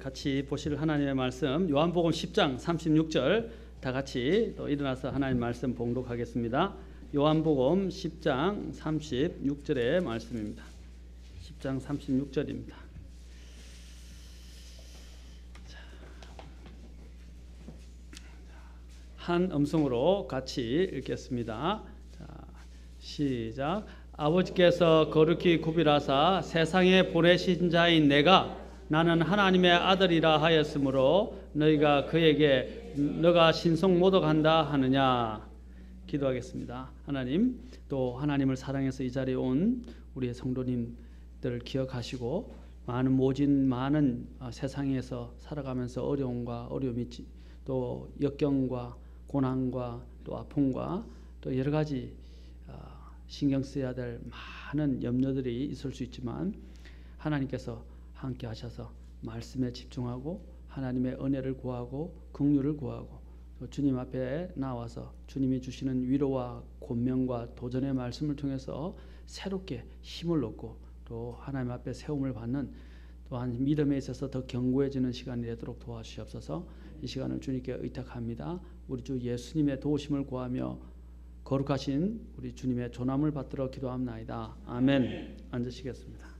같이 보실 하나님의 말씀 요한복음 10장 36절 다 같이 또 일어나서 하나님 말씀 봉독하겠습니다. 요한복음 10장 36절의 말씀입니다. 10장 36절입니다. 한 음성으로 같이 읽겠습니다. 자, 시작. 아버지께서 거룩히 구별하사 세상에 보내신 자인 내가 나는 하나님의 아들이라 하였으므로 너희가 그에게 너가 신성 모독한다 하느냐. 기도하겠습니다. 하나님, 또 하나님을 사랑해서 이 자리에 온 우리의 성도님들을 기억하시고 많은 세상에서 살아가면서 어려움이 또 역경과 고난과 또 아픔과 또 여러 가지 신경 써야 될 많은 염려들이 있을 수 있지만 하나님께서 함께 하셔서 말씀에 집중하고 하나님의 은혜를 구하고 긍휼을 구하고 또 주님 앞에 나와서 주님이 주시는 위로와 권면과 도전의 말씀을 통해서 새롭게 힘을 얻고 또 하나님 앞에 세움을 받는 또한 믿음에 있어서 더 견고해지는 시간이 되도록 도와주시옵소서. 이 시간을 주님께 의탁합니다. 우리 주 예수님의 도우심을 구하며 거룩하신 우리 주님의 존함을 받들어 기도합나이다. 아멘. 앉으시겠습니다.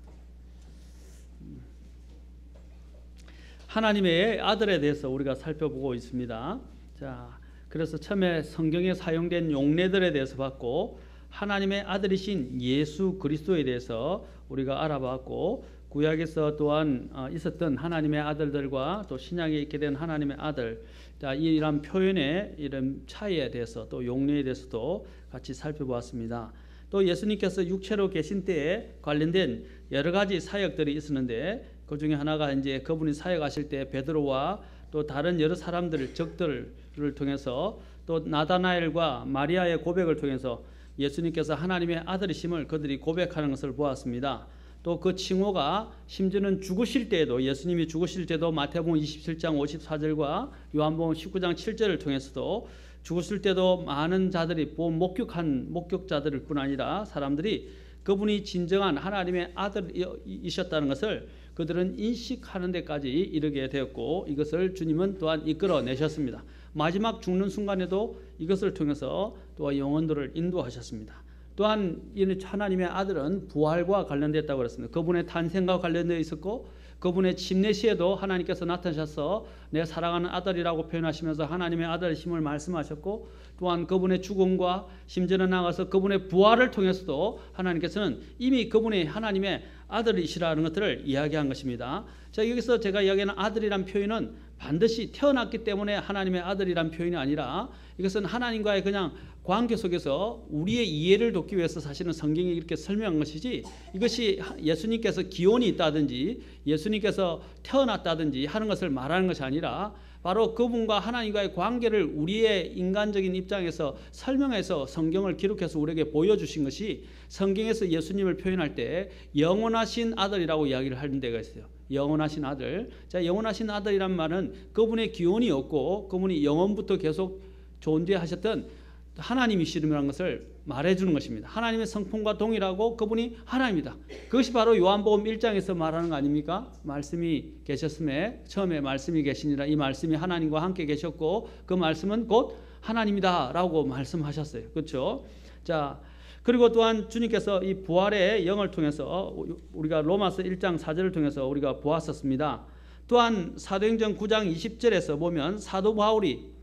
하나님의 아들에 대해서 우리가 살펴보고 있습니다. 자, 그래서 처음에 성경에 사용된 용례들에 대해서 봤고 하나님의 아들이신 예수 그리스도에 대해서 우리가 알아봤고 구약에서 또한 있었던 하나님의 아들들과 또 신약에 있게 된 하나님의 아들, 자, 이런 표현의 이런 차이에 대해서 또 용례에 대해서도 같이 살펴보았습니다. 또 예수님께서 육체로 계신 때에 관련된 여러 가지 사역들이 있었는데 그 중에 하나가 이제 그분이 사역하실 때 베드로와 또 다른 여러 적들을 통해서 또 나다나엘과 마리아의 고백을 통해서 예수님께서 하나님의 아들이심을 그들이 고백하는 것을 보았습니다. 또 그 칭호가 심지어는 죽으실 때에도 예수님이 죽으실 때도 마태복음 27장 54절과 요한복음 19장 7절을 통해서도 죽으실 때도 많은 자들이 목격자들일 뿐 아니라 사람들이 그분이 진정한 하나님의 아들이셨다는 것을 그들은 인식하는 데까지 이르게 되었고 이것을 주님은 또한 이끌어내셨습니다. 마지막 죽는 순간에도 이것을 통해서 또한 영혼들을 인도하셨습니다. 또한 하나님의 아들은 부활과 관련됐다고 그랬습니다. 그분의 탄생과 관련되어 있었고 그분의 침례시에도 하나님께서 나타나셔서 내 사랑하는 아들이라고 표현하시면서 하나님의 아들이심을 말씀하셨고 또한 그분의 죽음과 심지어는 나가서 그분의 부활을 통해서도 하나님께서는 이미 그분이 하나님의 아들이시라는 것들을 이야기한 것입니다. 자, 여기서 제가 이야기하는 아들이란 표현은 반드시 태어났기 때문에 하나님의 아들이란 표현이 아니라 이것은 하나님과의 그냥 관계 속에서 우리의 이해를 돕기 위해서 사실은 성경이 이렇게 설명한 것이지 이것이 예수님께서 기원이 있다든지 예수님께서 태어났다든지 하는 것을 말하는 것이 아니라 바로 그분과 하나님과의 관계를 우리의 인간적인 입장에서 설명해서 성경을 기록해서 우리에게 보여주신 것이 성경에서 예수님을 표현할 때 영원하신 아들이라고 이야기를 하는 데가 있어요. 영원하신 아들. 자, 영원하신 아들이란 말은 그분의 기원이 없고 그분이 영원부터 계속 존재하셨던 하나님이시라는 것을 말해주는 것입니다. 하나님의 성품과 동일하고 그분이 하나님이다. 그것이 바로 요한복음 1장에서 말하는 거 아닙니까? 말씀이 계셨음에 처음에 말씀이 계시니라 이 말씀이 하나님과 함께 계셨고 그 말씀은 곧 하나님이다 라고 말씀하셨어요. 그렇죠? 자, 그리고 또한 주님께서 이 부활의 영을 통해서 우리가 로마서 1장 4절을 통해서 우리가 보았었습니다. 또한 사도행전 9장 20절에서 보면 사도 바울이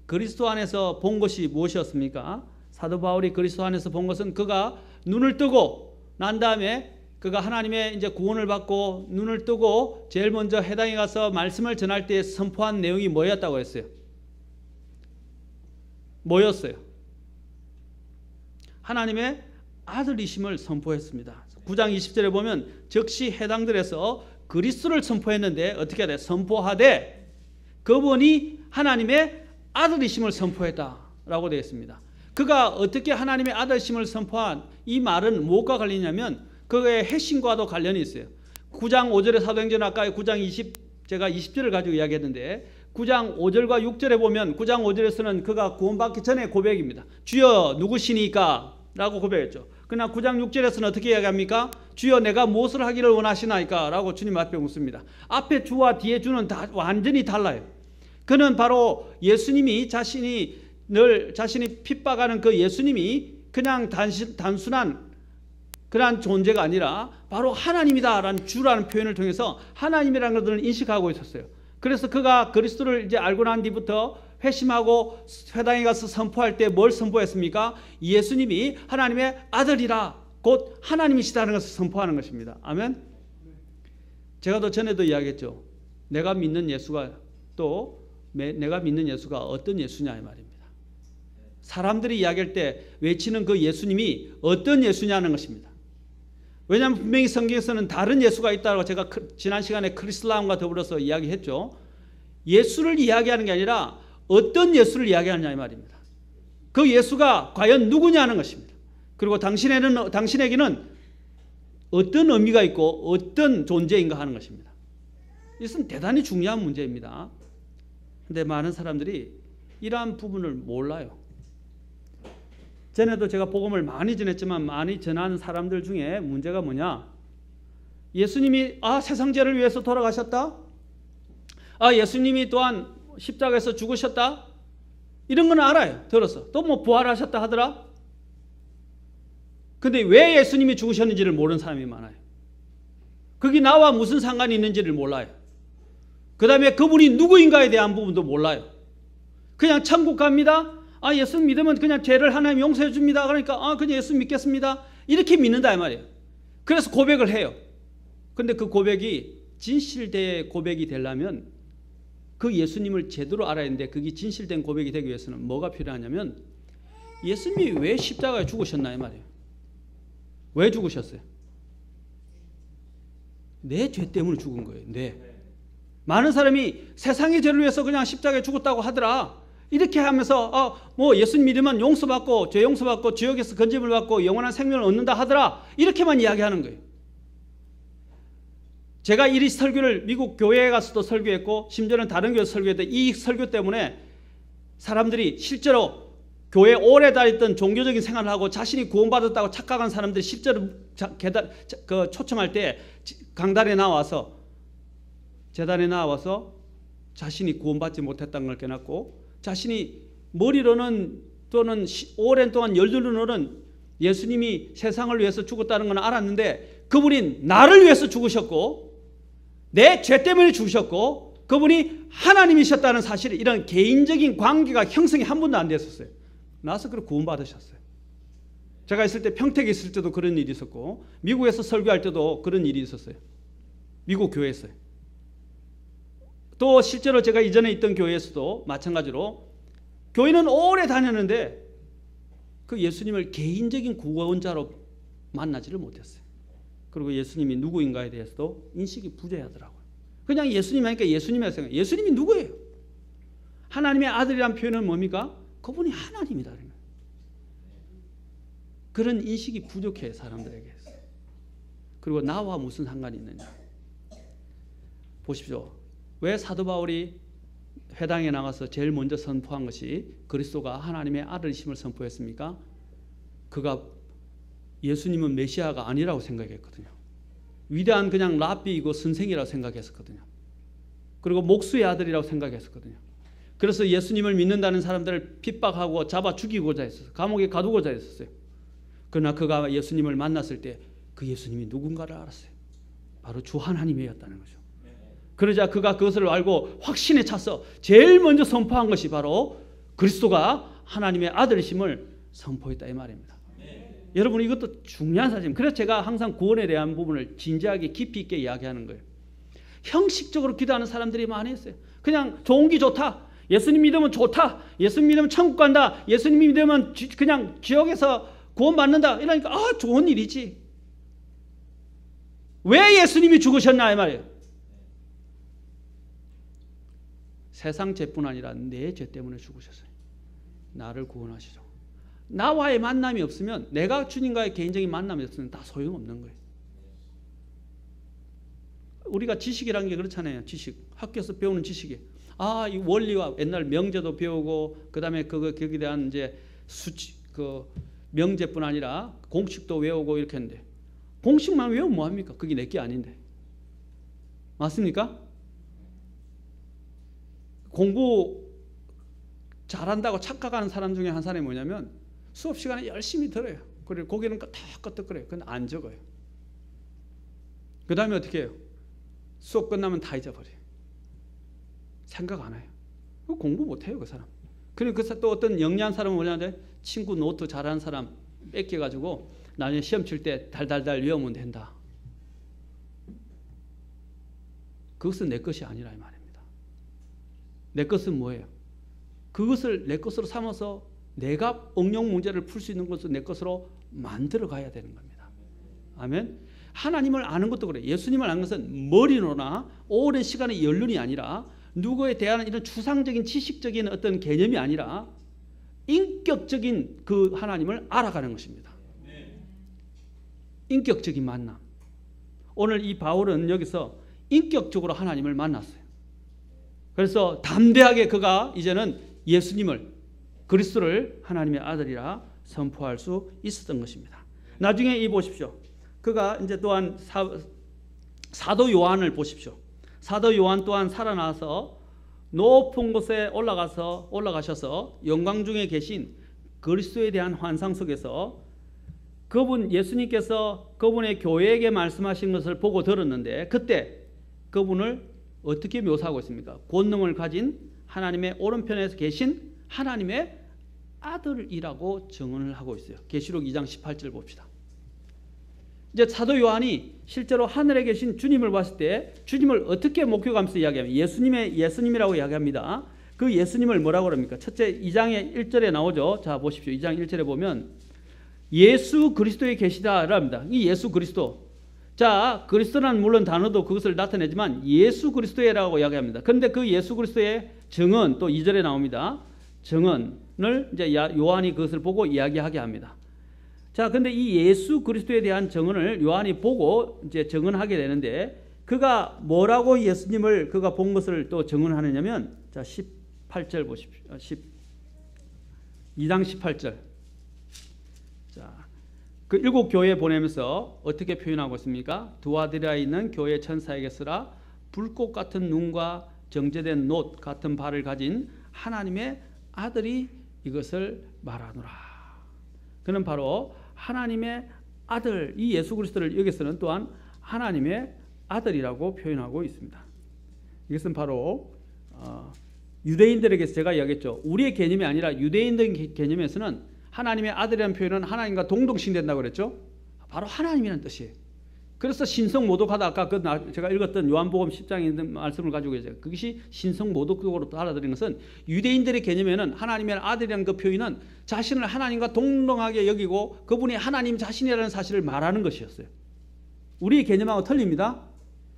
그리스도 안에서 본 것이 무엇이었습니까? 사도 바울이 그리스도 안에서 본 것은 그가 눈을 뜨고 난 다음에 그가 하나님의 이제 구원을 받고 눈을 뜨고 제일 먼저 회당에 가서 말씀을 전할 때 선포한 내용이 뭐였다고 했어요? 뭐였어요? 하나님의 아들이심을 선포했습니다. 9장 20절에 보면 즉시 회당들에서 그리스도를 선포했는데 어떻게 해야 돼? 선포하되 그분이 하나님의 아들이심을 선포했다 라고 되어 있습니다. 그가 어떻게 하나님의 아들심을 선포한 이 말은 무엇과 관련이냐면 그의 핵심과도 관련이 있어요. 9장 5절의 사도행전 아까 9장 제가 20절을 가지고 이야기했는데 9장 5절과 6절에 보면 9장 5절에서는 그가 구원받기 전에 고백입니다. 주여 누구시니까? 라고 고백했죠. 그러나 9장 6절에서는 어떻게 이야기합니까? 주여 내가 무엇을 하기를 원하시나이까? 라고 주님 앞에 묻습니다. 앞에 주와 뒤에 주는 다 완전히 달라요. 그는 바로 예수님이 자신이 핍박하는 그 예수님이 그냥 단순한 그러한 존재가 아니라 바로 하나님이다라는 주라는 표현을 통해서 하나님이라는 것을 인식하고 있었어요. 그래서 그가 그리스도를 이제 알고 난 뒤부터 회심하고 회당에 가서 선포할 때 뭘 선포했습니까? 예수님이 하나님의 아들이라 곧 하나님이시다는 것을 선포하는 것입니다. 아멘. 제가 더 전에도 이야기했죠. 내가 믿는 예수가 어떤 예수냐 이 말입니다. 사람들이 이야기할 때 외치는 그 예수님이 어떤 예수냐는 것입니다. 왜냐하면 분명히 성경에서는 다른 예수가 있다고 제가 지난 시간에 크리슬라움과 더불어서 이야기했죠. 예수를 이야기하는 게 아니라 어떤 예수를 이야기하느냐 이 말입니다. 그 예수가 과연 누구냐는 것입니다. 그리고 당신에게는 어떤 의미가 있고 어떤 존재인가 하는 것입니다. 이것은 대단히 중요한 문제입니다. 그런데 많은 사람들이 이러한 부분을 몰라요. 전에도 제가 복음을 많이 전했지만 많이 전하는 사람들 중에 문제가 뭐냐? 예수님이 세상 죄를 위해서 돌아가셨다? 예수님이 또한 십자가에서 죽으셨다? 이런 건 알아요. 들어서. 또 뭐 부활하셨다 하더라? 근데 왜 예수님이 죽으셨는지를 모르는 사람이 많아요. 그게 나와 무슨 상관이 있는지를 몰라요. 그 다음에 그분이 누구인가에 대한 부분도 몰라요. 그냥 천국 갑니다. 예수 믿으면 그냥 죄를 하나님 용서해 줍니다. 그러니까 그냥 예수 믿겠습니다. 이렇게 믿는다 이 말이에요. 그래서 고백을 해요. 근데 그 고백이 진실된 고백이 되려면 그 예수님을 제대로 알아야 하는데 그게 진실된 고백이 되기 위해서는 뭐가 필요하냐면 예수님이 왜 십자가에 죽으셨나 이 말이에요. 왜 죽으셨어요? 내 죄 때문에 죽은 거예요. 많은 사람이 세상의 죄를 위해서 그냥 십자가에 죽었다고 하더라. 이렇게 하면서 예수님 믿으면 용서받고 죄 용서받고 지옥에서 건짐을 받고 영원한 생명을 얻는다 하더라. 이렇게만 이야기하는 거예요. 제가 이리 설교를 미국 교회에 가서도 설교했고 심지어는 다른 교회에서 설교했는데 이 설교 때문에 사람들이 실제로 교회에 오래 다녔던 종교적인 생활을 하고 자신이 구원받았다고 착각한 사람들이 실제로 초청할 때 강단에 나와서 제단에 나와서 자신이 구원받지 못했다는 걸 깨닫고 자신이 머리로는 또는 오랜 동안 열두로는 예수님이 세상을 위해서 죽었다는 건 알았는데 그분이 나를 위해서 죽으셨고 내 죄 때문에 죽으셨고 그분이 하나님이셨다는 사실, 이런 개인적인 관계가 형성이 한 번도 안 됐었어요. 나서 그렇게 구원받으셨어요. 제가 있을 때 평택에 있을 때도 그런 일이 있었고 미국에서 설교할 때도 그런 일이 있었어요. 미국 교회에서요. 또 실제로 제가 이전에 있던 교회에서도 마찬가지로 교회는 오래 다녔는데 그 예수님을 개인적인 구원자로 만나지를 못했어요. 그리고 예수님이 누구인가에 대해서도 인식이 부재하더라고요. 그냥 예수님 하니까 예수님이라고 생각해요. 예수님이 누구예요? 하나님의 아들이라는 표현은 뭡니까? 그분이 하나님이다. 그런 인식이 부족해요, 사람들에게. 그리고 나와 무슨 상관이 있느냐. 보십시오. 왜 사도 바울이 회당에 나가서 제일 먼저 선포한 것이 그리스도가 하나님의 아들이심을 선포했습니까? 그가 예수님은 메시아가 아니라고 생각했거든요. 위대한 그냥 랍비이고 선생이라고 생각했었거든요. 그리고 목수의 아들이라고 생각했었거든요. 그래서 예수님을 믿는다는 사람들을 핍박하고 잡아 죽이고자 했었어요. 감옥에 가두고자 했었어요. 그러나 그가 예수님을 만났을 때 그 예수님이 누군가를 알았어요. 바로 주 하나님이었다는 거죠. 그러자 그가 그것을 알고 확신에 차서 제일 먼저 선포한 것이 바로 그리스도가 하나님의 아들이심을 선포했다 이 말입니다. 여러분 이것도 중요한 사실입니다. 그래서 제가 항상 구원에 대한 부분을 진지하게 깊이 있게 이야기하는 거예요. 형식적으로 기도하는 사람들이 많이 있어요. 그냥 좋은 게 좋다. 예수님 믿으면 좋다. 예수님 믿으면 천국 간다. 예수님 믿으면 그냥 지옥에서 구원받는다. 이러니까 좋은 일이지. 왜 예수님이 죽으셨나 이 말이에요. 세상 죄뿐 아니라 내 죄 때문에 죽으셨어요. 나를 구원하시죠. 나와의 만남이 없으면, 내가 주님과의 개인적인 만남이 없으면 다 소용없는 거예요. 우리가 지식이라는 게 그렇잖아요. 지식. 학교에서 배우는 지식이. 이 원리와 옛날 명제도 배우고, 그 다음에 거기에 대한 이제 수치, 명제뿐 아니라 공식도 외우고 이렇게 했는데, 공식만 외우면 뭐합니까? 그게 내게 아닌데. 맞습니까? 공부 잘한다고 착각하는 사람 중에 한 사람이 뭐냐면, 수업 시간에 열심히 들어요. 그리고 고개는 다 끄덕거려요. 그건 안 적어요. 그 다음에 어떻게 해요? 수업 끝나면 다 잊어버려요. 생각 안 해요. 공부 못해요, 그 사람. 그리고 또 어떤 영리한 사람은 뭐냐는데, 친구 노트 잘하는 사람 뺏겨가지고 나중에 시험 칠 때 달달달 외우면 된다. 그것은 내 것이 아니라 이 말입니다. 내 것은 뭐예요? 그것을 내 것으로 삼아서 내가 응용 문제를 풀 수 있는 것을 내 것으로 만들어 가야 되는 겁니다. 아멘. 하나님을 아는 것도 그래요. 예수님을 아는 것은 머리로나 오랜 시간의 연륜이 아니라, 누구에 대한 이런 추상적인 지식적인 어떤 개념이 아니라 인격적인 그 하나님을 알아가는 것입니다. 인격적인 만남. 오늘 이 바울은 여기서 인격적으로 하나님을 만났어요. 그래서 담대하게 그가 이제는 예수님을, 그리스도를 하나님의 아들이라 선포할 수 있었던 것입니다. 나중에 이 보십시오. 그가 이제 또한 사도 요한을 보십시오. 사도 요한 또한 살아나서 높은 곳에 올라가셔서 영광 중에 계신 그리스도에 대한 환상 속에서 예수님께서 그분의 교회에게 말씀하신 것을 보고 들었는데, 그때 그분을 어떻게 묘사하고 있습니까? 권능을 가진 하나님의 오른편에서 계신 하나님의 아들이라고 증언을 하고 있어요. 계시록 2장 18절 봅시다. 이제 사도 요한이 실제로 하늘에 계신 주님을 봤을 때 주님을 어떻게 목격하면서 이야기하면 예수님이라고 이야기합니다. 그 예수님을 뭐라고 그럽니까? 첫째 2장의 1절에 나오죠. 자 보십시오. 2장 1절에 보면 예수 그리스도에 계시다라고 합니다. 이 예수 그리스도. 자, 그리스도라는 물론 단어도 그것을 나타내지만 예수 그리스도라고 이야기합니다. 그런데 그 예수 그리스도의 증언 또 2절에 나옵니다. 증언을 이제 요한이 그것을 보고 이야기하게 합니다. 자, 근데 이 예수 그리스도에 대한 증언을 요한이 보고 이제 증언하게 되는데, 그가 뭐라고 예수님을 그가 본 것을 또 증언하느냐면, 자, 18절 보십시오. 2장 18절. 자, 그 일곱 교회에 보내면서 어떻게 표현하고 있습니까? 두아디라에 있는 교회 천사에게 쓰라. 불꽃 같은 눈과 정제된 놋 같은 발을 가진 하나님의 아들이 이것을 말하노라. 그는 바로 하나님의 아들, 이 예수 그리스도를 여기서는 또한 하나님의 아들이라고 표현하고 있습니다. 이것은 바로 유대인들에게서 제가 이야기했죠. 우리의 개념이 아니라 유대인들 개념에서는 하나님의 아들이라는 표현은 하나님과 동등신된다고 그랬죠. 바로 하나님이라는 뜻이에요. 그래서 신성모독하다, 아까 제가 읽었던 요한복음 10장에 있는 말씀을 가지고 계세요. 그것이 신성모독적으로 알아들인 것은 유대인들의 개념에는 하나님의 아들이라는 그 표현은 자신을 하나님과 동등하게 여기고 그분이 하나님 자신이라는 사실을 말하는 것이었어요. 우리의 개념하고 틀립니다.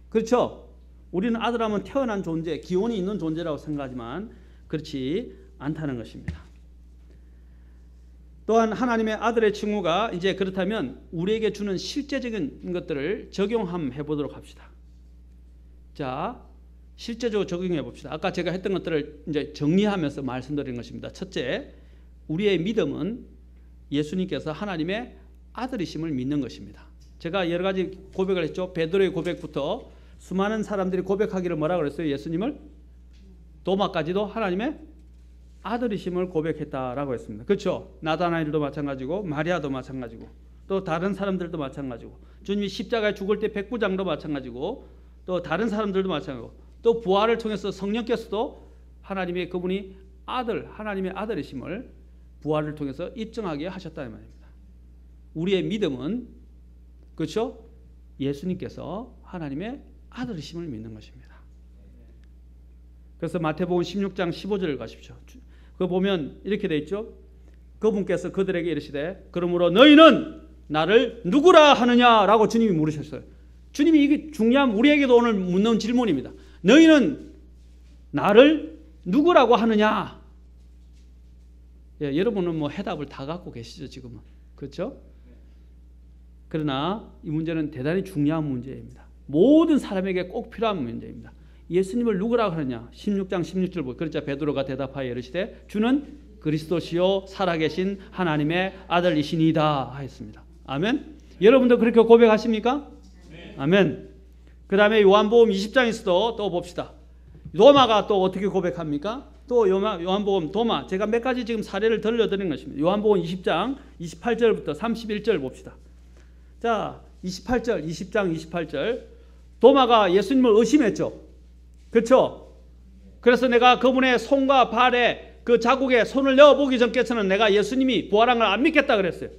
그렇죠? 우리는 아들하면 태어난 존재, 기원이 있는 존재라고 생각하지만 그렇지 않다는 것입니다. 또한 하나님의 아들의 칭호가 이제 그렇다면 우리에게 주는 실제적인 것들을 적용해 보도록 합시다. 자, 실제적으로 적용해 봅시다. 아까 제가 했던 것들을 이제 정리하면서 말씀드린 것입니다. 첫째, 우리의 믿음은 예수님께서 하나님의 아들이심을 믿는 것입니다. 제가 여러 가지 고백을 했죠. 베드로의 고백부터 수많은 사람들이 고백하기를 뭐라 그랬어요? 예수님을 도마까지도 하나님의 아들이심을 고백했다라고 했습니다. 그렇죠? 나다나엘도 마찬가지고 마리아도 마찬가지고 또 다른 사람들도 마찬가지고 주님이 십자가에 죽을 때 백부장도 마찬가지고 또 다른 사람들도 마찬가지고 또 부활을 통해서 성령께서도 하나님의 그분이 아들, 하나님의 아들이심을 부활을 통해서 입증하게 하셨다는 말입니다. 우리의 믿음은 그렇죠? 예수님께서 하나님의 아들이심을 믿는 것입니다. 그래서 마태복음 16장 15절을 가십시오. 그거 보면 이렇게 돼 있죠. 그분께서 그들에게 이르시되 그러므로 너희는 나를 누구라 하느냐라고 주님이 물으셨어요. 주님이 이게 중요한 우리에게도 오늘 묻는 질문입니다. 너희는 나를 누구라고 하느냐? 예, 여러분은 뭐 해답을 다 갖고 계시죠 지금은. 그렇죠? 그러나 이 문제는 대단히 중요한 문제입니다. 모든 사람에게 꼭 필요한 문제입니다. 예수님을 누구라고 하느냐? 16장 16절 보고 그러자 베드로가 대답하여 이르시되 주는 그리스도시요 살아계신 하나님의 아들이시니이다 하였습니다. 아멘. 여러분도 그렇게 고백하십니까? 네. 아멘. 그 다음에 요한복음 20장에서도 또 봅시다. 도마가 또 어떻게 고백합니까? 또 요한복음 도마, 제가 몇 가지 지금 사례를 들려드린 것입니다. 요한복음 20장 28절부터 31절 봅시다. 자, 28절, 20장 28절. 도마가 예수님을 의심했죠. 그렇죠? 그래서 내가 그분의 손과 발에 그 자국에 손을 넣어보기 전까지는 내가 예수님이 부활한 걸 안 믿겠다 그랬어요.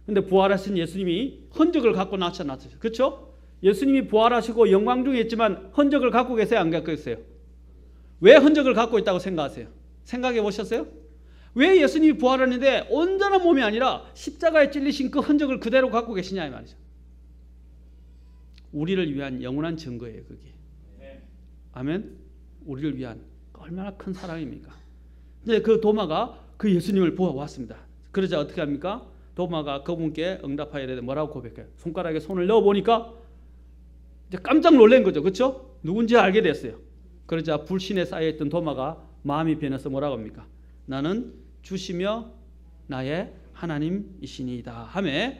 근데 부활하신 예수님이 흔적을 갖고 나타났어요. 그렇죠? 예수님이 부활하시고 영광 중에 있지만 흔적을 갖고 계세요? 안 갖고 계세요? 왜 흔적을 갖고 있다고 생각하세요? 생각해 보셨어요? 왜 예수님이 부활하는데 온전한 몸이 아니라 십자가에 찔리신 그 흔적을 그대로 갖고 계시냐 이 말이죠. 우리를 위한 영원한 증거예요. 그게. 아멘. 우리를 위한 얼마나 큰 사랑입니까? 이제 그 도마가 그 예수님을 보아왔습니다. 그러자 어떻게 합니까? 도마가 그분께 응답하여 이르되 뭐라고 고백해요? 손가락에 손을 넣어보니까 이제 깜짝 놀란 거죠. 그렇죠? 누군지 알게 됐어요. 그러자 불신에 쌓여있던 도마가 마음이 변해서 뭐라고 합니까? 나는 주시며 나의 하나님이시니이다 하며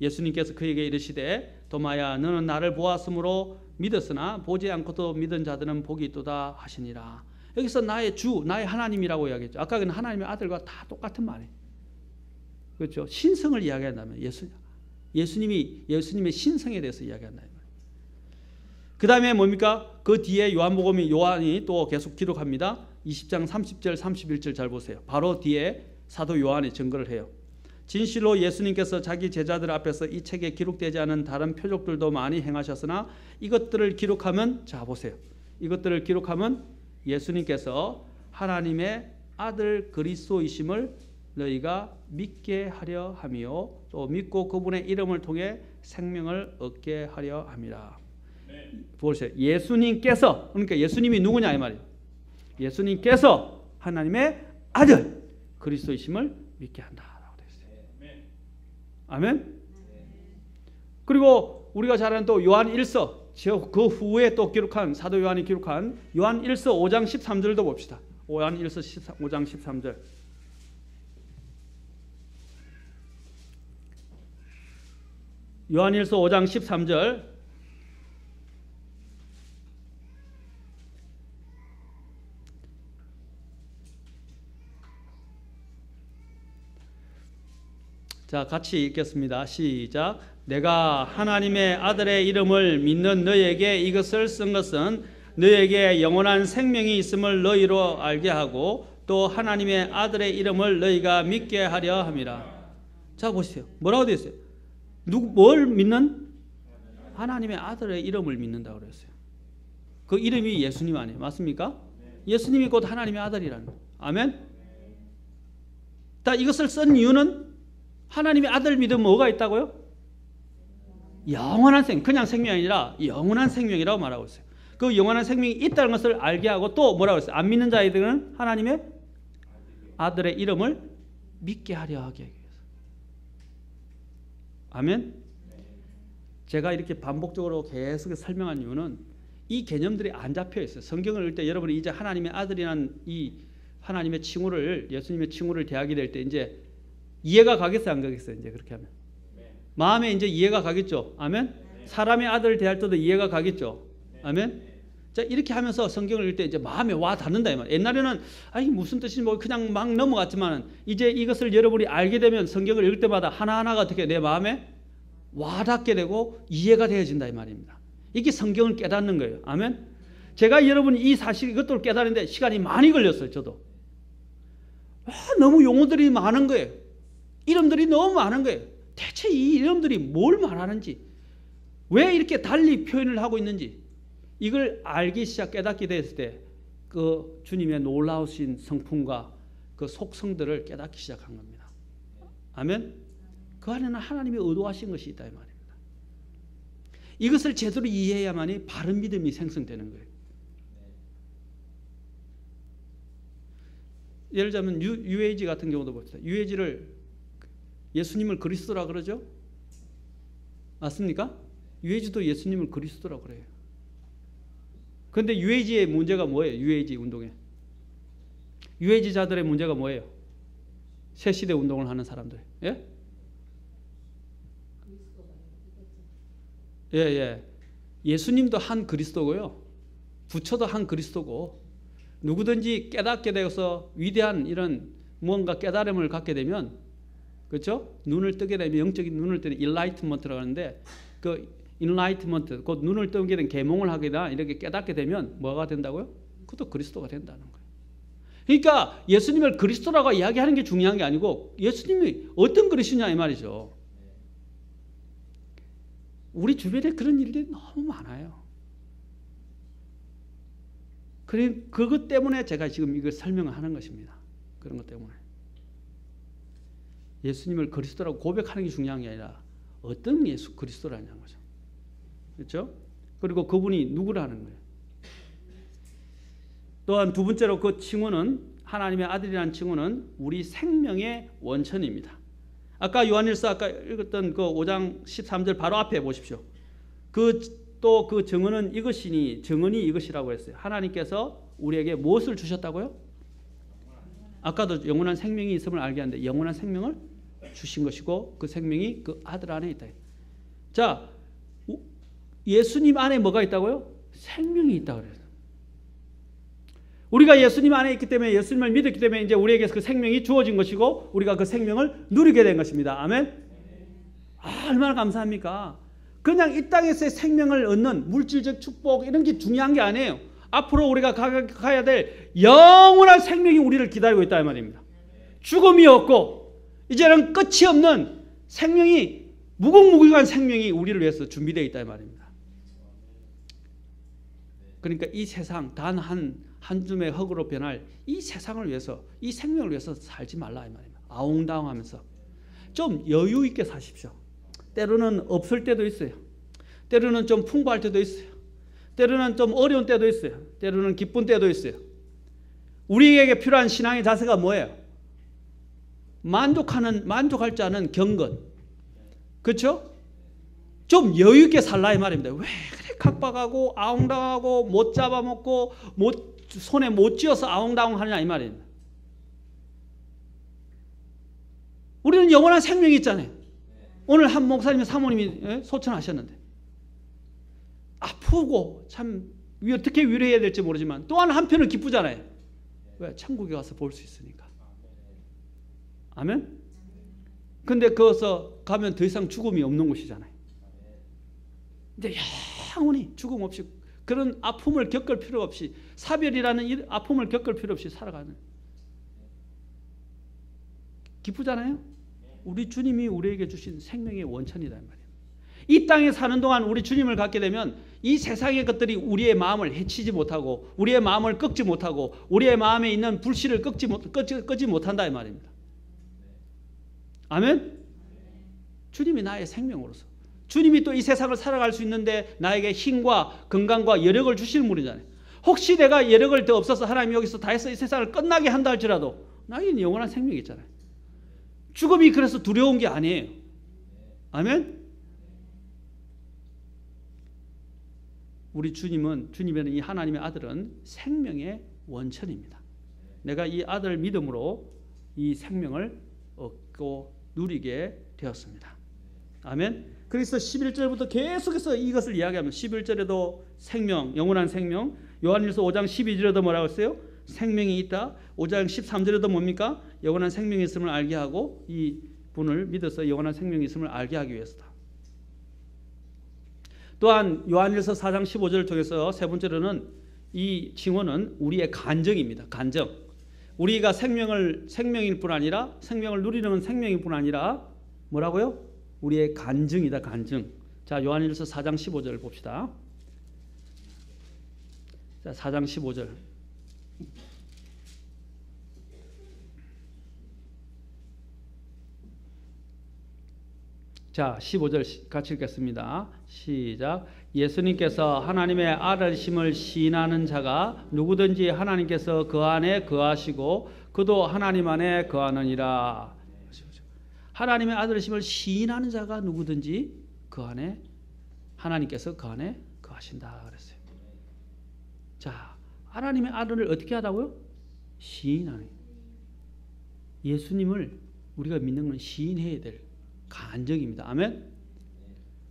예수님께서 그에게 이르시되 도마야 너는 나를 보았으므로 믿었으나 보지 않고도 믿은 자들은 복이 있도다 하시니라. 여기서 나의 주, 나의 하나님이라고 이야기했죠. 아까 하나님의 아들과 다 똑같은 말이에요. 그렇죠? 신성을 이야기한다면 예수님의 신성에 대해서 이야기한다. 그 다음에 뭡니까? 그 뒤에 요한이 또 계속 기록합니다. 20장 30절 31절 잘 보세요. 바로 뒤에 사도 요한이 증거를 해요. 진실로 예수님께서 자기 제자들 앞에서 이 책에 기록되지 않은 다른 표적들도 많이 행하셨으나 이것들을 기록하면 자 보세요. 이것들을 기록하면 예수님께서 하나님의 아들 그리스도이심을 너희가 믿게 하려 하며 또 믿고 그분의 이름을 통해 생명을 얻게 하려 함이라. 보세요. 예수님께서, 그러니까 예수님이 누구냐 이 말이에요. 예수님께서 하나님의 아들 그리스도이심을 믿게 한다라고 되어 있어요. 아멘. 그리고 우리가 잘 아는 또 요한 1서, 그 후에 또 기록한 사도 요한이 기록한 요한 1서 5장 13절도 봅시다. 요한 1서 5장 13절. 요한 1서 5장 13절. 자, 같이 읽겠습니다. 시작. 내가 하나님의 아들의 이름을 믿는 너에게 이것을 쓴 것은 너에게 영원한 생명이 있음을 너희로 알게 하고 또 하나님의 아들의 이름을 너희가 믿게 하려 함이라. 자, 보세요. 뭐라고 되어 있어요? 뭘 믿는? 하나님의 아들의 이름을 믿는다고 그랬어요. 그 이름이 예수님 아니에요. 맞습니까? 예수님이 곧 하나님의 아들이라는 거예요. 아멘? 자, 이것을 쓴 이유는 하나님의 아들 믿으면 뭐가 있다고요? 영원한 생명, 그냥 생명이 아니라 영원한 생명이라고 말하고 있어요. 그 영원한 생명이 있다는 것을 알게 하고 또 뭐라고 했어요? 안 믿는 자들은 하나님의 아들의 이름을 믿게 하려 하게 해서. 아멘? 제가 이렇게 반복적으로 계속 설명한 이유는 이 개념들이 안 잡혀 있어요. 성경을 읽을 때 여러분이 이제 하나님의 아들이라는 이 하나님의 칭호를, 예수님의 칭호를 대하게 될 때 이제 이해가 가겠어요, 안 가겠어요? 이제 그렇게 하면 마음에 이제 이해가 가겠죠. 아멘. 사람의 아들을 대할 때도 이해가 가겠죠. 아멘. 자, 이렇게 하면서 성경을 읽을 때 이제 마음에 와 닿는다 이 말. 옛날에는 아니 무슨 뜻인지 뭐 그냥 막 넘어갔지만 이제 이것을 여러분이 알게 되면 성경을 읽을 때마다 하나하나가 어떻게 내 마음에 와 닿게 되고 이해가 되어진다 이 말입니다. 이게 성경을 깨닫는 거예요. 아멘. 제가 여러분이 이 사실 이것들을 깨닫는데 시간이 많이 걸렸어요. 저도. 너무 용어들이 많은 거예요. 이름들이 너무 많은 거예요. 대체 이 이름들이 뭘 말하는지, 왜 이렇게 달리 표현을 하고 있는지 이걸 알기 깨닫게 됐을 때 그 주님의 놀라우신 성품과 그 속성들을 깨닫기 시작한 겁니다. 아멘. 그 안에는 하나님이 의도하신 것이 있다 이 말입니다. 이것을 제대로 이해해야만이 바른 믿음이 생성되는 거예요. 예를 들자면 UAG 같은 경우도 봅시다. UAG를 예수님을 그리스도라 그러죠? 맞습니까? UAG도 예수님을 그리스도라 그래요. 그런데 UAG의 문제가 뭐예요? UAG 운동에. UAG자들의 문제가 뭐예요? 새시대 운동을 하는 사람들. 예? 예, 예. 예수님도 한 그리스도고요. 부처도 한 그리스도고, 누구든지 깨닫게 되어서 위대한 이런 무언가 깨달음을 갖게 되면, 그렇죠? 눈을 뜨게 되면, 영적인 눈을 뜨는 인라이트먼트라고 하는데, 그 인라이트먼트, 곧 눈을 뜨게 된 계몽을 하게 되다 이렇게 깨닫게 되면 뭐가 된다고요? 그것도 그리스도가 된다는 거예요. 그러니까 예수님을 그리스도라고 이야기하는 게 중요한 게 아니고 예수님이 어떤 그리스도냐 이 말이죠. 우리 주변에 그런 일들이 너무 많아요. 그것 때문에 제가 지금 이걸 설명을 하는 것입니다. 그런 것 때문에. 예수님을 그리스도라고 고백하는 게 중요한 게 아니라 어떤 예수 그리스도라는 거죠. 그렇죠? 그리고 그분이 누구라는 거예요. 또한 두 번째로 그 칭호는, 하나님의 아들이라는 칭호는 우리 생명의 원천입니다. 아까 요한일서 아까 읽었던 그 5장 13절 바로 앞에 보십시오. 또 그 정언은 이것이니, 정언이 이것이라고 했어요. 하나님께서 우리에게 무엇을 주셨다고요? 아까도 영원한 생명이 있음을 알게 하는데 영원한 생명을 주신 것이고 그 생명이 그 아들 안에 있다. 자, 예수님 안에 뭐가 있다고요? 생명이 있다고 그래요. 우리가 예수님 안에 있기 때문에, 예수님을 믿었기 때문에 이제 우리에게 그 생명이 주어진 것이고 우리가 그 생명을 누리게 된 것입니다. 아멘. 얼마나 감사합니까? 그냥 이 땅에서의 생명을 얻는 물질적 축복 이런 게 중요한 게 아니에요. 앞으로 우리가 가야 될 영원한 생명이 우리를 기다리고 있다 이 말입니다. 죽음이 없고 이제는 끝이 없는 생명이, 무궁무진한 생명이 우리를 위해서 준비되어 있다 이 말입니다. 그러니까 이 세상 단 한 줌의 흙으로 변할 이 세상을 위해서, 이 생명을 위해서 살지 말라 이 말입니다. 아웅다웅하면서 좀 여유 있게 사십시오. 때로는 없을 때도 있어요. 때로는 좀 풍부할 때도 있어요. 때로는 좀 어려운 때도 있어요. 때로는 기쁜 때도 있어요. 우리에게 필요한 신앙의 자세가 뭐예요? 만족할 줄 아는 경건. 그렇죠? 좀 여유 있게 살라 이 말입니다. 왜 그래 각박하고 아웅다웅하고 못 잡아먹고 손에 못 쥐어서 아웅다웅 하느냐 이 말입니다. 우리는 영원한 생명이 있잖아요. 오늘 한 목사님 사모님이 소천하셨는데 아프고 참 어떻게 위로해야 될지 모르지만 또한 한편은 기쁘잖아요. 왜? 천국에 가서 볼 수 있으니까. 아멘? 근데 거기서 가면 더 이상 죽음이 없는 곳이잖아요. 이제 영원히 죽음 없이, 그런 아픔을 겪을 필요 없이, 사별이라는 이 아픔을 겪을 필요 없이 살아가는, 기쁘잖아요. 우리 주님이 우리에게 주신 생명의 원천이다 말이에요. 이 땅에 사는 동안 우리 주님을 갖게 되면 이 세상의 것들이 우리의 마음을 해치지 못하고 우리의 마음을 꺾지 못하고 우리의 마음에 있는 불씨를 끄지 못한다 이 말입니다. 아멘? 주님이 나의 생명으로서, 주님이 또 이 세상을 살아갈 수 있는데 나에게 힘과 건강과 여력을 주시는 분이잖아요. 혹시 내가 여력을 더 없어서 하나님이 여기서 다 해서 이 세상을 끝나게 한다 할지라도 나에게는 영원한 생명이 있잖아요. 죽음이 그래서 두려운 게 아니에요. 아멘? 우리 주님은 이 하나님의 아들은 생명의 원천입니다. 내가 이 아들 믿음으로 이 생명을 얻고 누리게 되었습니다. 아멘. 그래서 11절부터 계속해서 이것을 이야기하면 11절에도 생명, 영원한 생명, 요한일서 5장 12절에도 뭐라고 했어요? 생명이 있다. 5장 13절에도 뭡니까? 영원한 생명이 있음을 알게 하고 이 분을 믿어서 영원한 생명이 있음을 알게 하기 위해서다. 또한 요한일서 4장 15절을 통해서 세 번째로는 이 칭호는 우리의 간정입니다. 간정. 우리가 생명일 뿐 아니라, 생명을 누리는 생명일 뿐 아니라 뭐라고요? 우리의 간증이다. 간증. 자, 요한일서 4장 15절을 봅시다. 자, 4장 15절. 자, 15절 같이 읽겠습니다. 시작. 예수님께서 하나님의 아들이심을 시인하는 자가 누구든지 하나님께서 그 안에 거하시고 그도 하나님 안에 거하느니라. 하나님의 아들이심을 시인하는 자가 누구든지 그 안에 하나님께서 그 안에 거하신다 그랬어요. 자, 하나님의 아들을 어떻게 하라고요? 시인하는. 예수님을 우리가 믿는 건 시인해야 될 간증입니다. 아멘.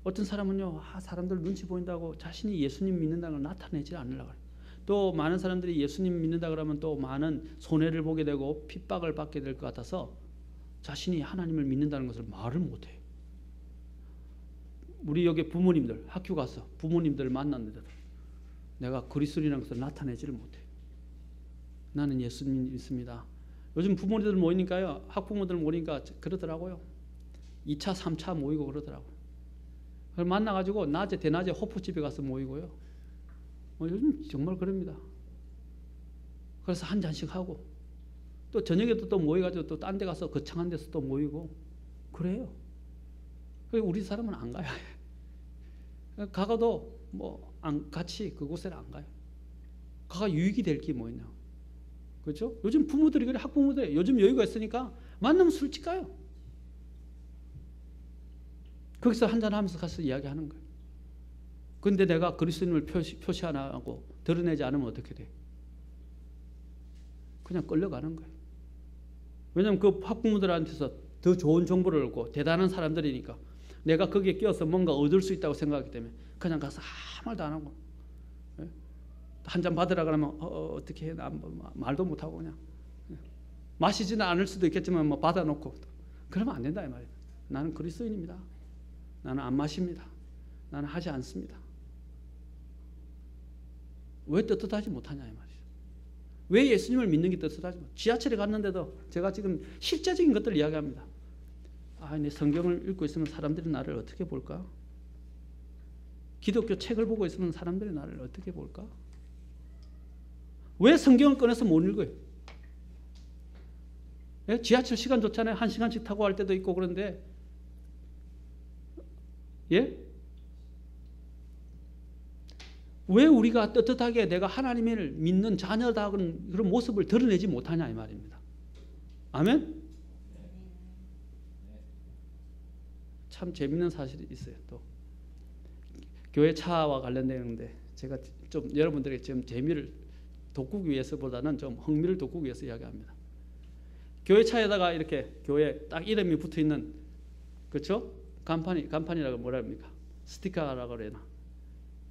어떤 사람은요, 사람들 눈치 보인다고 자신이 예수님 믿는다는 걸 나타내지 않으려고 해요. 또 많은 사람들이 예수님 믿는다 그러면 또 많은 손해를 보게 되고 핍박을 받게 될 것 같아서 자신이 하나님을 믿는다는 것을 말을 못해요. 우리 여기 부모님들 학교 가서 부모님들을 만났는데도 내가 그리스도인이라는 것을 나타내지를 못해요. 나는 예수님 믿습니다. 요즘 부모님들 모이니까요, 학부모들 모이니까 그러더라고요. 2차 3차 모이고 그러더라고요. 그걸 만나가지고 낮에 대낮에 호프집에 가서 모이고요. 요즘 정말 그럽니다. 그래서 한 잔씩 하고 또 저녁에도 또 모여가지고 또 딴 데 가서 거창한 데서 또 모이고 그래요. 우리 사람은 안 가요. 가가도 같이 그곳에 안 가요. 가가 유익이 될 게 뭐 있냐. 그렇죠? 요즘 부모들이 그래, 학부모들이 요즘 여유가 있으니까 만나면 술집 가요. 거기서 한잔하면서 가서 이야기하는 거예요. 그런데 내가 그리스도인을 표시 안 하고 드러내지 않으면 어떻게 돼? 그냥 끌려가는 거예요. 왜냐하면 그 학부모들한테서 더 좋은 정보를 얻고 대단한 사람들이니까 내가 거기에 끼어서 뭔가 얻을 수 있다고 생각하기 때문에 그냥 가서 아무 말도 안 하고 한 잔 받으라 그러면 어떻게 해? 말도 못하고 그냥 마시지는 않을 수도 있겠지만 받아놓고 그러면 안 된다 이 말이에요. 나는 그리스도인입니다. 나는 안 마십니다. 나는 하지 않습니다. 왜 떳떳하지 못하냐 이 말이죠. 왜 예수님을 믿는 게 떳떳하지 못? 지하철에 갔는데도 제가 지금 실제적인 것들을 이야기합니다. 내 성경을 읽고 있으면 사람들이 나를 어떻게 볼까? 기독교 책을 보고 있으면 사람들이 나를 어떻게 볼까? 왜 성경을 꺼내서 못 읽어요? 지하철 시간 좋잖아요. 1시간씩 타고 할 때도 있고 그런데 예? 왜 우리가 떳떳하게 내가 하나님을 믿는 자녀다 그런 모습을 드러내지 못하냐 이 말입니다. 아멘? 참 재밌는 사실이 있어요. 또 교회 차와 관련되는데 제가 좀 여러분들에게 지금 재미를 돋구기 위해서보다는 좀 흥미를 돋구기 위해서 이야기합니다. 교회 차에다가 이렇게 교회 딱 이름이 붙어 있는 그렇죠? 간판이라고 뭐라 합니까? 스티커라고 그래나?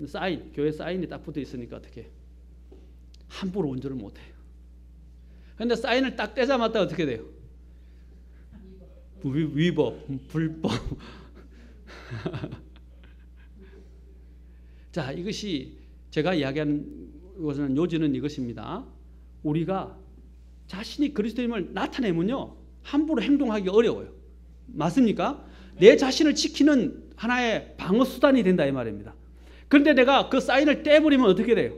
사인, 교회 사인이 딱 붙어 있으니까 어떻게 함부로 운전을 못 해요. 그런데 사인을 딱 떼자마자 어떻게 돼요? 위법, 불법. 자, 이것이 제가 이야기하는 것은 요지는 이것입니다. 우리가 자신이 그리스도임을 나타내면요 함부로 행동하기 어려워요. 맞습니까? 내 자신을 지키는 하나의 방어 수단이 된다 이 말입니다. 그런데 내가 그 사인을 떼버리면 어떻게 돼요?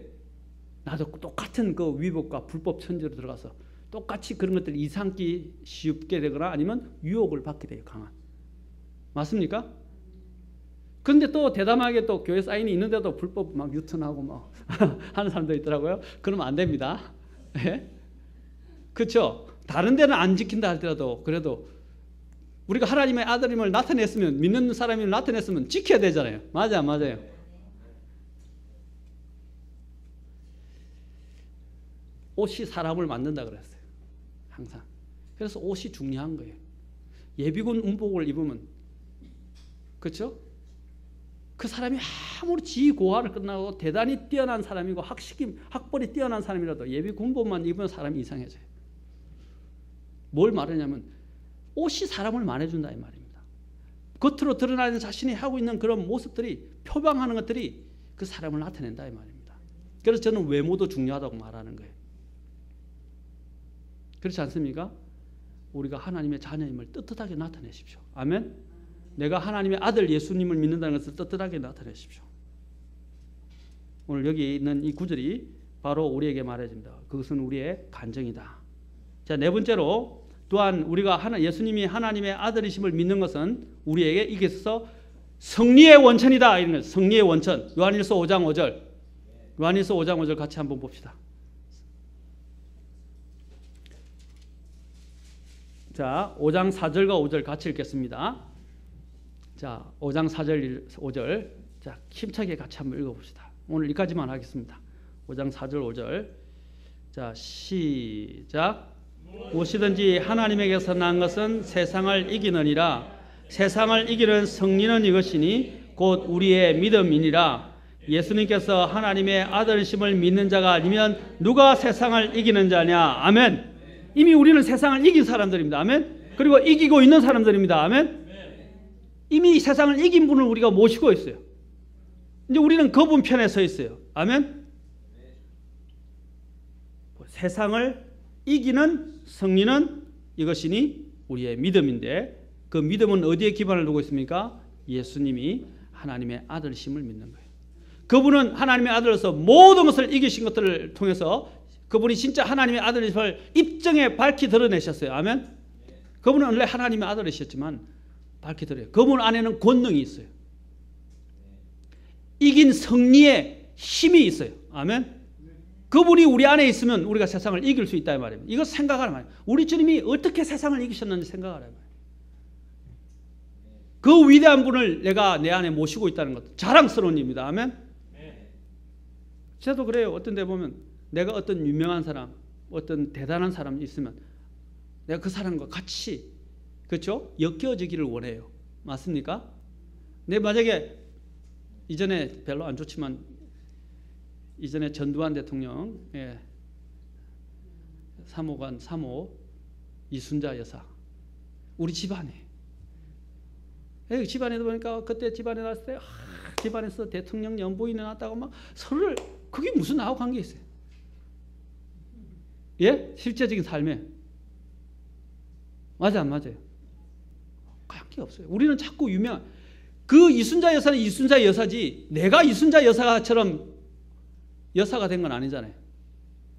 나도 똑같은 그 위법과 불법 천지로 들어가서 똑같이 그런 것들 이상기 쉽게 되거나 아니면 유혹을 받게 돼요. 강한. 맞습니까? 그런데 또 대담하게 또 교회 사인이 있는데도 불법 막 유턴하고 막 하는 사람도 있더라고요. 그러면 안 됩니다. 예? 그렇죠? 다른 데는 안 지킨다 할지라도 그래도 우리가 하나님의 아들임을 나타냈으면 믿는 사람임을 나타냈으면 지켜야 되잖아요. 맞아요. 옷이 사람을 만든다 그랬어요. 항상. 그래서 옷이 중요한 거예요. 예비군 운복을 입으면 그렇죠? 그 사람이 아무리 지고하를 끝나고 대단히 뛰어난 사람이고 학벌이 뛰어난 사람이라도 예비군복만 입으면 사람이 이상해져요. 뭘 말하냐면 옷이 사람을 말해준다 이 말입니다. 겉으로 드러나는 자신이 하고 있는 그런 모습들이 표방하는 것들이 그 사람을 나타낸다 이 말입니다. 그래서 저는 외모도 중요하다고 말하는 거예요. 그렇지 않습니까? 우리가 하나님의 자녀임을 떳떳하게 나타내십시오. 아멘. 내가 하나님의 아들 예수님을 믿는다는 것을 떳떳하게 나타내십시오. 오늘 여기 있는 이 구절이 바로 우리에게 말해줍니다. 그것은 우리의 간증이다. 자, 네 번째로 또한 우리가 예수님이 하나님의 아들이심을 믿는 것은 우리에게 이게 있어서 승리의 원천이다. 이런 거예요. 승리의 원천. 요한일서 5장 5절. 요한일서 5장 5절 같이 한번 봅시다. 자, 5장 4절과 5절 같이 읽겠습니다. 자, 5장 4절 5절. 자, 힘차게 같이 한번 읽어봅시다. 오늘 여기까지만 하겠습니다. 5장 4절 5절. 자, 시작. 무엇이든지 하나님에게서 난 것은 세상을 이기느니라. 세상을 이기는 승리는 이것이니 곧 우리의 믿음이니라. 예수님께서 하나님의 아들이심을 믿는 자가 아니면 누가 세상을 이기는 자냐. 아멘. 이미 우리는 세상을 이긴 사람들입니다. 아멘. 그리고 이기고 있는 사람들입니다. 아멘. 이미 세상을 이긴 분을 우리가 모시고 있어요. 이제 우리는 그분 편에 서 있어요. 아멘. 세상을 이기는 승리는 이것이니 우리의 믿음인데, 그 믿음은 어디에 기반을 두고 있습니까? 예수님이 하나님의 아들이심을 믿는 거예요. 그분은 하나님의 아들로서 모든 것을 이기신 것들을 통해서 그분이 진짜 하나님의 아들이심을 입증해 밝히 드러내셨어요. 아멘. 그분은 원래 하나님의 아들이셨지만 밝히 드러내요. 그분 안에는 권능이 있어요. 이긴 승리의 힘이 있어요. 아멘. 그분이 우리 안에 있으면 우리가 세상을 이길 수 있다 이 말입니다. 이거 생각하란 말이에요. 우리 주님이 어떻게 세상을 이기셨는지 생각하란 말이에요. 그 위대한 분을 내가 내 안에 모시고 있다는 것, 자랑스러운 일입니다. 아멘. 저도 그래요. 어떤 데 보면 내가 어떤 유명한 사람, 어떤 대단한 사람이 있으면 내가 그 사람과 같이, 그렇죠? 엮여지기를 원해요. 맞습니까? 내 만약에 이전에 별로 안 좋지만 이전에 전두환 대통령 사모관 사모 이순자 여사 우리 집안에 집안에도 보니까 그때 집안에 났을 때 집안에서 대통령 연부인이 났다고 막 서로를, 그게 무슨 나하고 관계 있어요? 예? 실제적인 삶에 맞아 안 맞아요? 관계 없어요. 우리는 자꾸 그 이순자 여사는 이순자 여사지 내가 이순자 여사처럼 여사가 된 건 아니잖아요.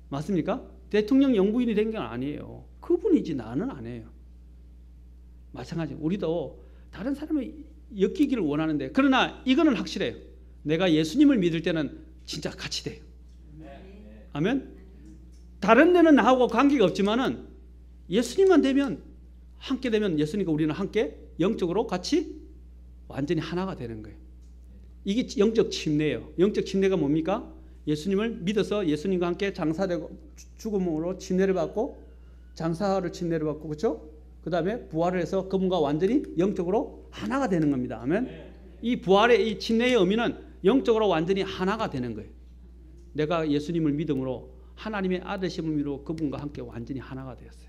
맞습니까? 대통령 영부인이 된 건 아니에요. 그분이지 나는 아니에요. 마찬가지로 우리도 다른 사람을 엮이기를 원하는데, 그러나 이거는 확실해요. 내가 예수님을 믿을 때는 진짜 같이 돼요. 아멘. 다른 데는 나하고 관계가 없지만은 예수님만 되면, 함께 되면 예수님과 우리는 함께 영적으로 같이 완전히 하나가 되는 거예요. 이게 영적 침례예요. 영적 침례가 뭡니까? 예수님을 믿어서 예수님과 함께 장사되고 죽음으로 침례를 받고 장사를 침례를 받고, 그렇죠? 그 다음에 부활을 해서 그분과 완전히 영적으로 하나가 되는 겁니다. 아멘. 이 부활의 이 침례의 의미는 영적으로 완전히 하나가 되는 거예요. 내가 예수님을 믿음으로 하나님의 아들심을 믿어 그분과 함께 완전히 하나가 되었어요.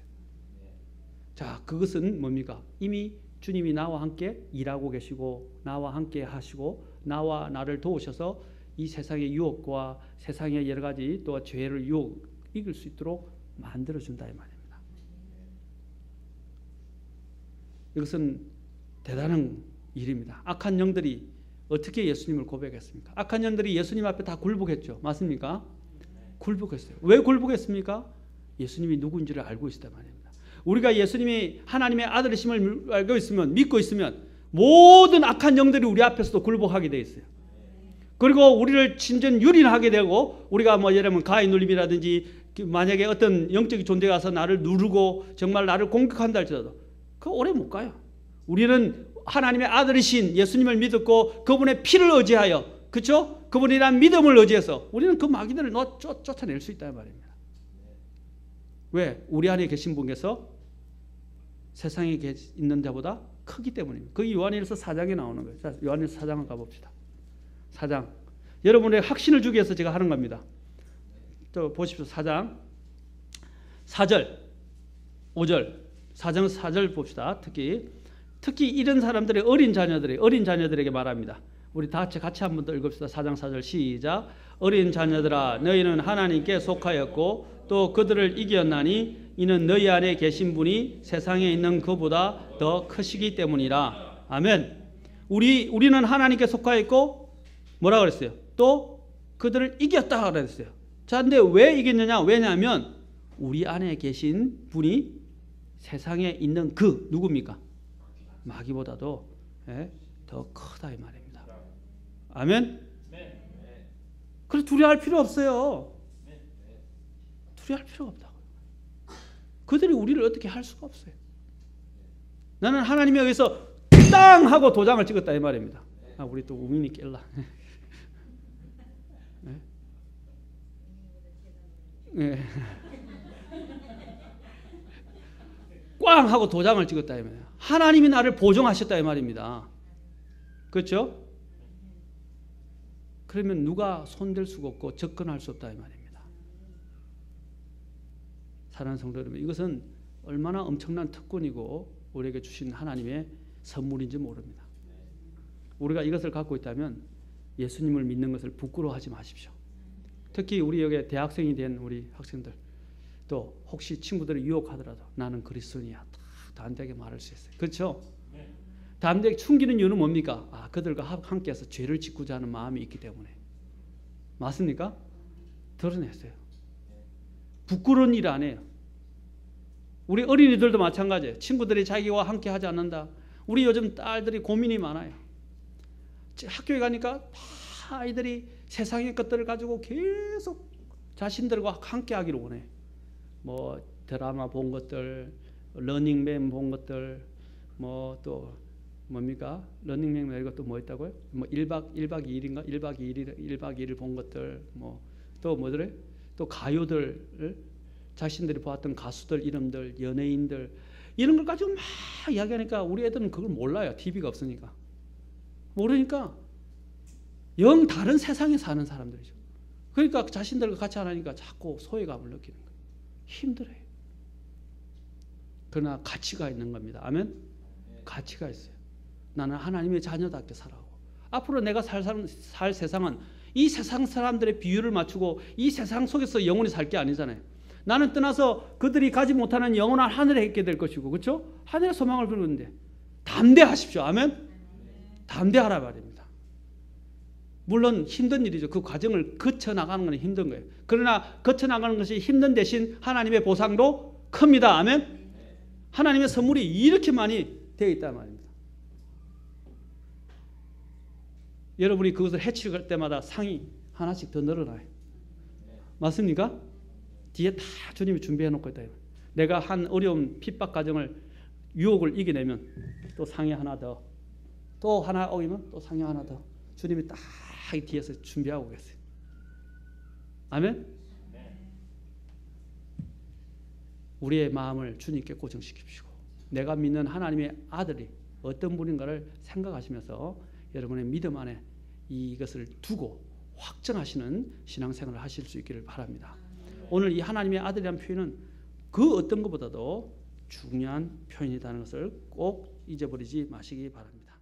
자, 그것은 뭡니까? 이미 주님이 나와 함께 일하고 계시고 나와 함께 하시고 나와 나를 도우셔서 이 세상의 유혹과 세상의 여러 가지 또 죄를 이길 수 있도록 만들어준다 이 말입니다. 이것은 대단한 일입니다. 악한 영들이 어떻게 예수님을 고백했습니까? 악한 영들이 예수님 앞에 다 굴복했죠. 맞습니까? 굴복했어요. 왜 굴복했습니까? 예수님이 누구인지를 알고 있었단 말입니다. 우리가 예수님이 하나님의 아들이심을 알고 있으면, 믿고 있으면 모든 악한 영들이 우리 앞에서도 굴복하게 돼 있어요. 그리고 우리를 진전 유린하게 되고, 우리가 뭐 예를 들면 가해 눌림이라든지 만약에 어떤 영적인 존재가 와서 나를 누르고 정말 나를 공격한다 할지라도 그 오래 못 가요. 우리는 하나님의 아들이신 예수님을 믿었고 그분의 피를 의지하여, 그렇죠? 그분이란 믿음을 의지해서 우리는 그 마귀들을 쫓아낼 수 있다는 말입니다. 왜? 우리 안에 계신 분께서 세상에 있는 자보다 크기 때문입니다. 그게 요한일서 4장에 나오는 거예요. 자, 요한일서 4장을 가봅시다. 4장. 여러분의 확신을 주기 위해서 제가 하는 겁니다. 또 보십시오. 4장 4절 5절 4장 4절 봅시다. 특히 이런 사람들의 어린 자녀들에게 말합니다. 우리 다 같이 한 번 더 읽읍시다. 4장 4절 시작. 어린 자녀들아 너희는 하나님께 속하였고 또 그들을 이겼나니 이는 너희 안에 계신 분이 세상에 있는 그보다 더 크시기 때문이라. 아멘. 우리는 하나님께 속하였고 뭐라 그랬어요? 또 그들을 이겼다 그랬어요. 자, 근데 왜 이겼느냐? 왜냐하면 우리 안에 계신 분이 세상에 있는 그 누굽니까? 마귀보다도 더 크다 이 말입니다. 아멘. 그래서 두려워할 필요 없어요. 두려워할 필요가 없다고. 그들이 우리를 어떻게 할 수가 없어요. 나는 하나님에 의해서 땅 하고 도장을 찍었다 이 말입니다. 우리 또 우민이 깰라. 네. 꽝 하고 도장을 찍었다 이 말이에요. 하나님이 나를 보존하셨다 이 말입니다. 그렇죠? 그러면 누가 손댈 수가 없고 접근할 수 없다 이 말입니다. 사랑하는 성도 여러분, 이것은 얼마나 엄청난 특권이고 우리에게 주신 하나님의 선물인지 모릅니다. 우리가 이것을 갖고 있다면 예수님을 믿는 것을 부끄러워하지 마십시오. 특히 우리 여기 대학생이 된 우리 학생들, 또 혹시 친구들이 유혹하더라도 나는 그리스도인이야, 담대하게 말할 수 있어요. 그렇죠? 담대하게 숨기는 이유는 뭡니까? 그들과 함께해서 죄를 짓고자 하는 마음이 있기 때문에. 맞습니까? 드러냈어요. 부끄러운 일 안 해요. 우리 어린이들도 마찬가지예요. 친구들이 자기와 함께 하지 않는다. 우리 요즘 딸들이 고민이 많아요. 학교에 가니까 다 아이들이 세상의 것들을 가지고 계속 자신들과 함께 하기를 원해. 뭐 드라마 본 것들, 러닝맨 본 것들, 뭐 또 뭡니까? 러닝맨 말고 또 뭐 있다고요? 뭐 1박 2일인가? 1박 2일 본 것들, 뭐 또 뭐더래? 또 가요들, 자신들이 보았던 가수들 이름들, 연예인들 이런 걸 가지고 막 이야기하니까 우리 애들은 그걸 몰라요. TV가 없으니까. 모르니까 영 다른 세상에 사는 사람들이죠. 그러니까 자신들과 같이 안 하니까 자꾸 소외감을 느끼는 거예요. 힘들어요. 그러나 가치가 있는 겁니다. 아멘? 가치가 있어요. 나는 하나님의 자녀답게 살아가고 앞으로 내가 살 세상은 이 세상 사람들의 비율을 맞추고 이 세상 속에서 영원히 살 게 아니잖아요. 나는 떠나서 그들이 가지 못하는 영원한 하늘에 있게 될 것이고, 그렇죠? 하늘의 소망을 두는데 담대하십시오. 아멘? 담대하라 말입니다. 물론 힘든 일이죠. 그 과정을 거쳐나가는 건 힘든 거예요. 그러나 거쳐나가는 것이 힘든 대신 하나님의 보상도 큽니다. 아멘? 하나님의 선물이 이렇게 많이 되어 있단 말입니다. 여러분이 그것을 해칠 때마다 상이 하나씩 더 늘어나요. 맞습니까? 뒤에 다 주님이 준비해 놓고 있다. 내가 한 어려운 핍박 과정을 유혹을 이겨내면 또 상이 하나 더, 또 하나 오면 또 상이 하나 더, 주님이 딱 뒤에서 준비하고 계세요. 아멘? 우리의 마음을 주님께 고정시키시고 내가 믿는 하나님의 아들이 어떤 분인가를 생각하시면서 여러분의 믿음 안에 이것을 두고 확정하시는 신앙생활을 하실 수 있기를 바랍니다. 오늘 이 하나님의 아들이라는 표현은 그 어떤 것보다도 중요한 표현이라는 것을 꼭 잊어버리지 마시기 바랍니다.